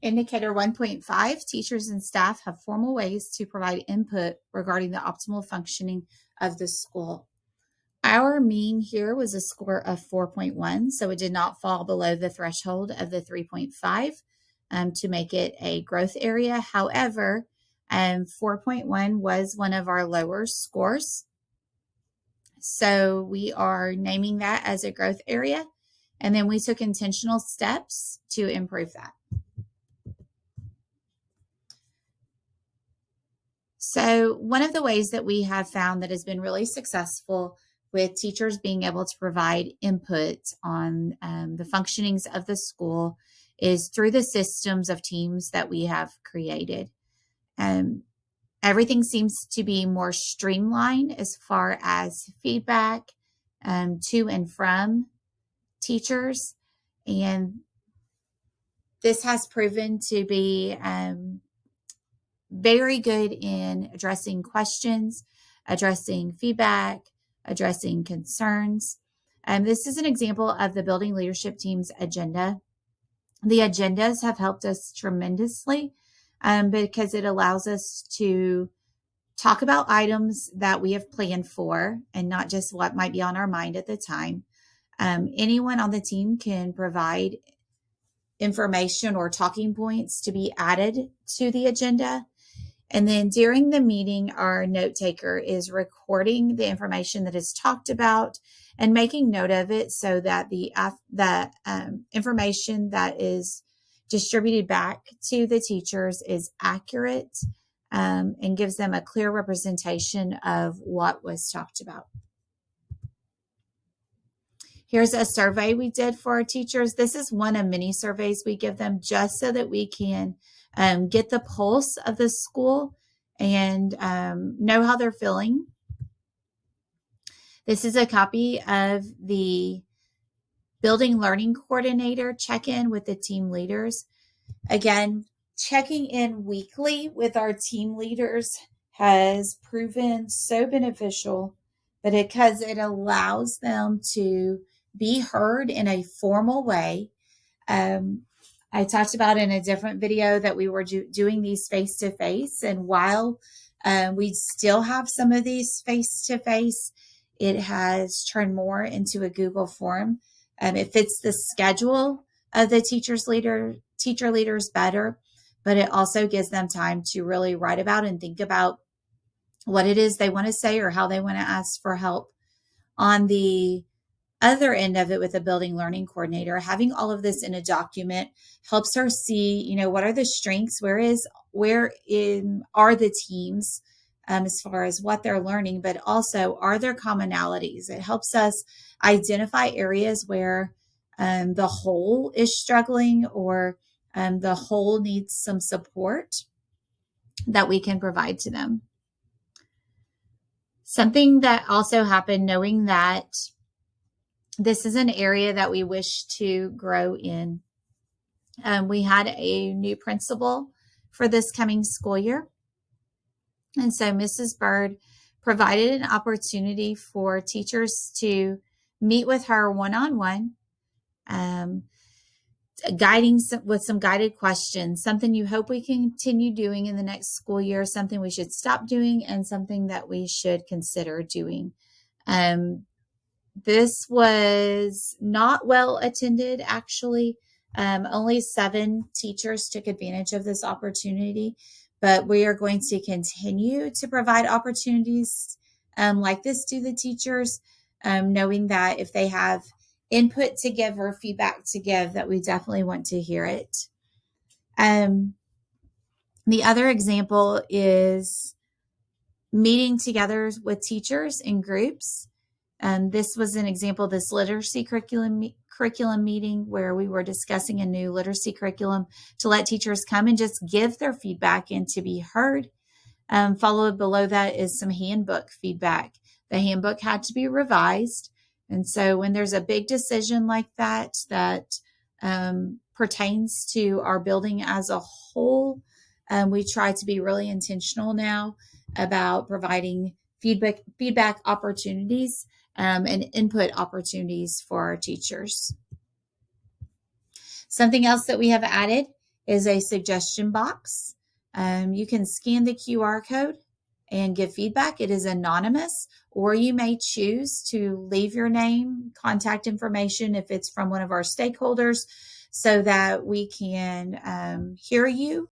Indicator 1.5, teachers and staff have formal ways to provide input regarding the optimal functioning of the school. Our mean here was a score of 4.1, so it did not fall below the threshold of the 3.5 to make it a growth area. However, 4.1 was one of our lower scores. So we are naming that as a growth area, and then we took intentional steps to improve that. So one of the ways that we have found that has been really successful with teachers being able to provide input on the functionings of the school is through the systems of teams that we have created. Everything seems to be more streamlined as far as feedback to and from teachers. And this has proven to be very good in addressing questions, addressing feedback, addressing concerns. This is an example of the Building Leadership Team's agenda. The agendas have helped us tremendously because it allows us to talk about items that we have planned for and not just what might be on our mind at the time. Anyone on the team can provide information or talking points to be added to the agenda. And then during the meeting, our note taker is recording the information that is talked about and making note of it so that the information that is distributed back to the teachers is accurate and gives them a clear representation of what was talked about. Here's a survey we did for our teachers. This is one of many surveys we give them just so that we can get the pulse of the school and know how they're feeling. This is a copy of the Building Learning Coordinator check-in with the team leaders. Again, checking in weekly with our team leaders has proven so beneficial, but because it allows them to be heard in a formal way. I talked about in a different video that we were doing these face-to-face, and while we still have some of these face-to-face, it has turned more into a Google form. It fits the schedule of the teacher leaders better, but it also gives them time to really write about and think about what it is they want to say or how they want to ask for help. On the other end of it with a Building Learning Coordinator, having all of this in a document helps her see, what are the strengths, where are the teams as far as what they're learning, but also are there commonalities? It helps us identify areas where the whole is struggling or the whole needs some support that we can provide to them. Something that also happened, knowing that this is an area that we wish to grow in. We had a new principal for this coming school year. And so Mrs. Bird provided an opportunity for teachers to meet with her one-on-one, guiding with some guided questions, something you hope we continue doing in the next school year, something we should stop doing, and something that we should consider doing. This was not well attended, actually. Only 7 teachers took advantage of this opportunity, but we are going to continue to provide opportunities like this to the teachers, knowing that if they have input to give or feedback to give, that we definitely want to hear it. The other example is meeting together with teachers in groups. This was an example, this literacy curriculum meeting where we were discussing a new literacy curriculum to let teachers come and just give their feedback and to be heard. Followed below that is some handbook feedback. The handbook had to be revised. And so when there's a big decision like that pertains to our building as a whole, we try to be really intentional now about providing feedback opportunities and input opportunities for our teachers. Something else that we have added is a suggestion box. You can scan the QR code and give feedback. It is anonymous, or you may choose to leave your name, contact information if it's from one of our stakeholders, so that we can hear you